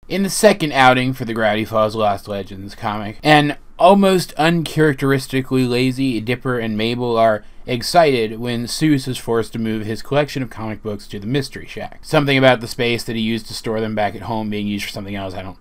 In the second outing for the Gravity Falls Lost Legends comic, an almost uncharacteristically lazy Dipper and Mabel are excited when Soos is forced to move his collection of comic books to the Mystery Shack. Something about the space that he used to store them back at home being used for something else, I don't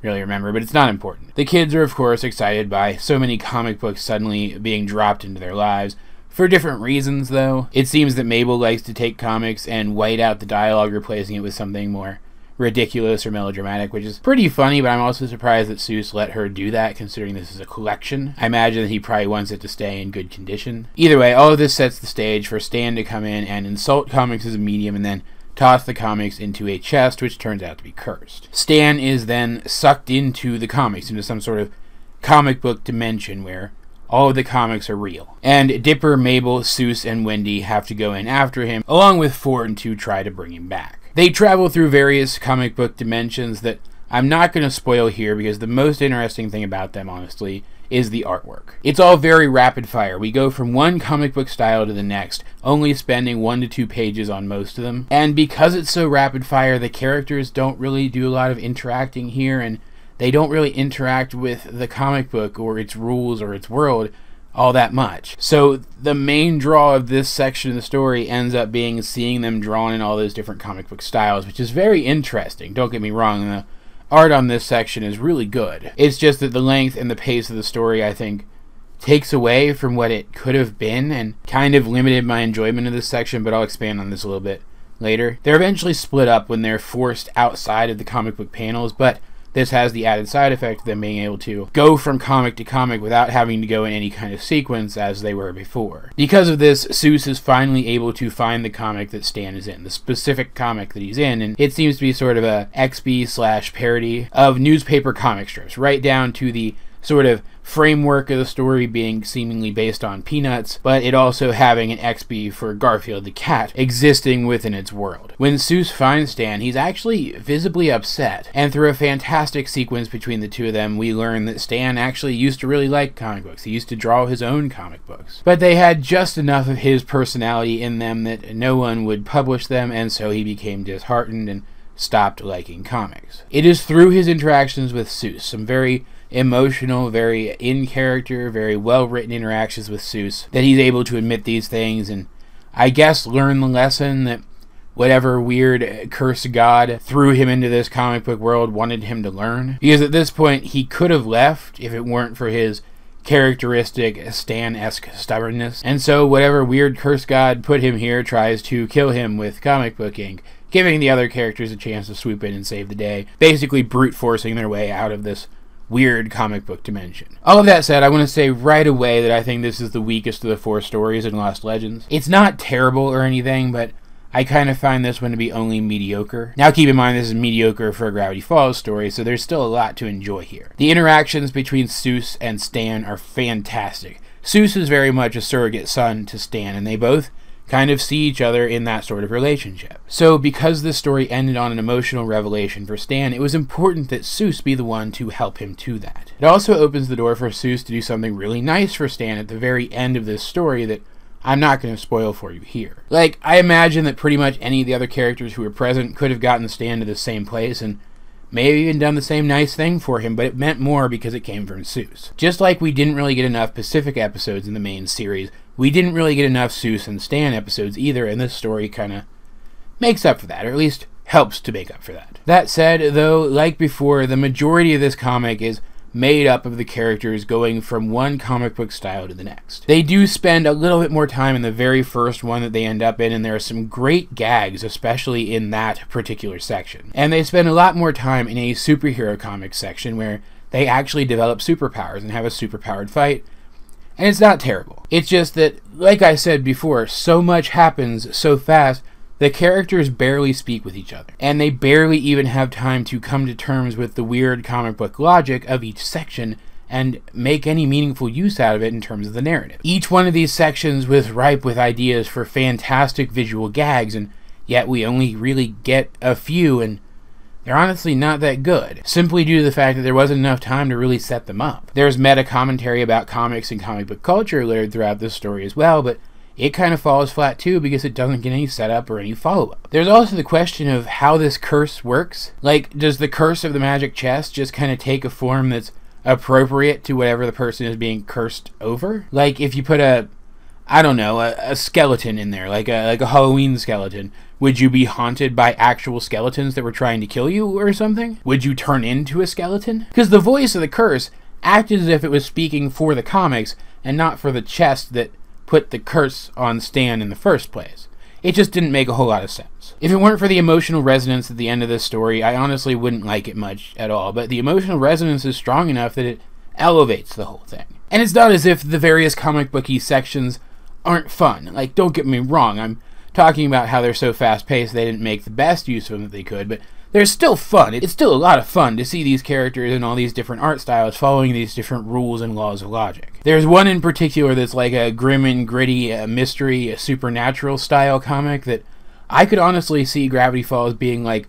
really remember, but it's not important. The kids are of course excited by so many comic books suddenly being dropped into their lives. For different reasons though. It seems that Mabel likes to take comics and white out the dialogue, replacing it with something more ridiculous or melodramatic, which is pretty funny, but I'm also surprised that Soos let her do that, considering this is a collection. I imagine that he probably wants it to stay in good condition. Either way, all of this sets the stage for Stan to come in and insult comics as a medium and then toss the comics into a chest, which turns out to be cursed. Stan is then sucked into the comics, into some sort of comic book dimension where all of the comics are real. And Dipper, Mabel, Soos, and Wendy have to go in after him, along with Ford, to try to bring him back. They travel through various comic book dimensions that I'm not going to spoil here because the most interesting thing about them, honestly, is the artwork. It's all very rapid fire. We go from one comic book style to the next, only spending 1 to 2 pages on most of them. And because it's so rapid fire, the characters don't really do a lot of interacting here, and they don't really interact with the comic book or its rules or its world all that much. So the main draw of this section of the story ends up being seeing them drawn in all those different comic book styles, which is very interesting. Don't get me wrong, the art on this section is really good. It's just that the length and the pace of the story, I think, takes away from what it could have been and kind of limited my enjoyment of this section, but I'll expand on this a little bit later. They're eventually split up when they're forced outside of the comic book panels, but this has the added side effect of them being able to go from comic to comic without having to go in any kind of sequence as they were before. Because of this, Soos is finally able to find the comic that Stan is in, the specific comic that he's in, and it seems to be sort of a XB/parody of newspaper comic strips, right down to the sort of framework of the story being seemingly based on Peanuts, but it also having an XB for Garfield the cat existing within its world. When Soos finds Stan, he's actually visibly upset, and through a fantastic sequence between the two of them, we learn that Stan actually used to really like comic books. He used to draw his own comic books, but they had just enough of his personality in them that no one would publish them, and so he became disheartened and stopped liking comics. It is through his interactions with Soos, some very emotional, very in-character, very well-written interactions with Soos, that he's able to admit these things and I guess learn the lesson that whatever weird curse god threw him into this comic book world wanted him to learn. Because at this point, he could have left if it weren't for his characteristic Stan-esque stubbornness. And so whatever weird curse god put him here tries to kill him with comic book ink, giving the other characters a chance to swoop in and save the day, basically brute forcing their way out of this weird comic book dimension. All of that said, I want to say right away that I think this is the weakest of the 4 stories in Lost Legends. It's not terrible or anything, but I kind of find this one to be only mediocre. Now keep in mind this is mediocre for a Gravity Falls story, so there's still a lot to enjoy here. The interactions between Soos and Stan are fantastic. Soos is very much a surrogate son to Stan, and they both kind of see each other in that sort of relationship. So because this story ended on an emotional revelation for Stan, it was important that Soos be the one to help him to that. It also opens the door for Soos to do something really nice for Stan at the very end of this story that I'm not going to spoil for you here. Like, I imagine that pretty much any of the other characters who were present could have gotten Stan to the same place and maybe even done the same nice thing for him, but it meant more because it came from Soos. Just like we didn't really get enough Pacific episodes in the main series, we didn't really get enough Soos and Stan episodes either, and this story kind of makes up for that, or at least helps to make up for that. That said, though, like before, the majority of this comic is made up of the characters going from one comic book style to the next. They do spend a little bit more time in the very first one that they end up in, and there are some great gags, especially in that particular section. And they spend a lot more time in a superhero comics section where they actually develop superpowers and have a superpowered fight. And it's not terrible. It's just that, like I said before, so much happens so fast, the characters barely speak with each other. And they barely even have time to come to terms with the weird comic book logic of each section and make any meaningful use out of it in terms of the narrative. Each one of these sections was ripe with ideas for fantastic visual gags, and yet we only really get a few, and they're honestly not that good, simply due to the fact that there wasn't enough time to really set them up. There's meta commentary about comics and comic book culture littered throughout this story as well, but it kind of falls flat too because it doesn't get any setup or any follow-up. There's also the question of how this curse works. Like, does the curse of the magic chest just kind of take a form that's appropriate to whatever the person is being cursed over? Like, if you put a skeleton in there, like a Halloween skeleton, would you be haunted by actual skeletons that were trying to kill you or something? Would you turn into a skeleton? Because the voice of the curse acted as if it was speaking for the comics and not for the chest that put the curse on Stan in the first place. It just didn't make a whole lot of sense. If it weren't for the emotional resonance at the end of this story, I honestly wouldn't like it much at all, but the emotional resonance is strong enough that it elevates the whole thing. And it's not as if the various comic booky sections aren't fun. Like, don't get me wrong, I'm talking about how they're so fast-paced they didn't make the best use of them that they could, but they're still fun. It's still a lot of fun to see these characters in all these different art styles following these different rules and laws of logic. There's one in particular that's like a grim and gritty mystery, a supernatural style comic that I could honestly see Gravity Falls being like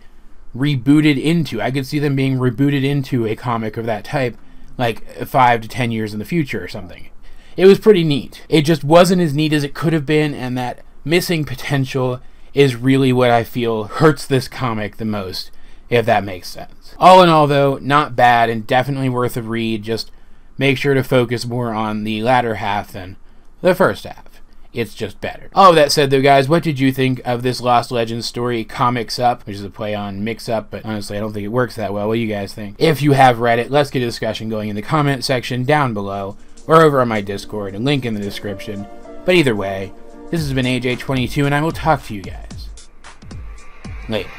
rebooted into. I could see them being rebooted into a comic of that type like 5 to 10 years in the future or something. It was pretty neat. It just wasn't as neat as it could have been, and that missing potential is really what I feel hurts this comic the most, if that makes sense. All in all, though, not bad and definitely worth a read. Just make sure to focus more on the latter half than the first half. It's just better. All of that said, though, guys, what did you think of this Lost Legends story, Comix Up, which is a play on Mix Up, but honestly, I don't think it works that well. What do you guys think? If you have read it, let's get a discussion going in the comment section down below, or over on my Discord, and link in the description. But either way, this has been AJ22, and I will talk to you guys later.